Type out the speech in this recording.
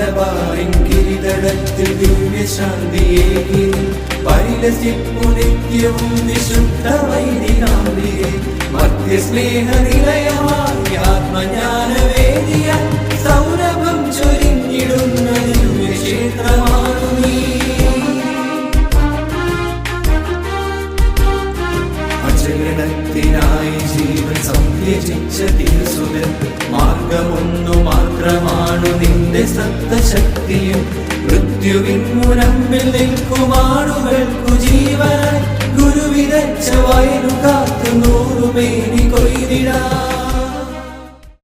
മലബാറിൻ കിരീടത്തിൽ ദിവ്യശാന്തിയേകി പരിലസിപ്പു നിത്യവും വിശുദ്ധ വൈദികാംബികെ മധ്യസ്നേഹ നിലയമായി ആത്മജ്ഞാനവേദിയ സൗരഭം ചൊരിഞ്ഞിടുന്ന ദിവ്യക്ഷേത്രമാണു നീ. അജഗണത്തിനായി ജീവൻ സംത്യജിച്ച തിരുസുതൻ മാർഗമൊന്നു മാത്രമാണു നിന്റെ സപ്തശക്തിയും മൃത്യുവിൻ മുനമ്പിൽ നിൽക്കുമാണുകൾ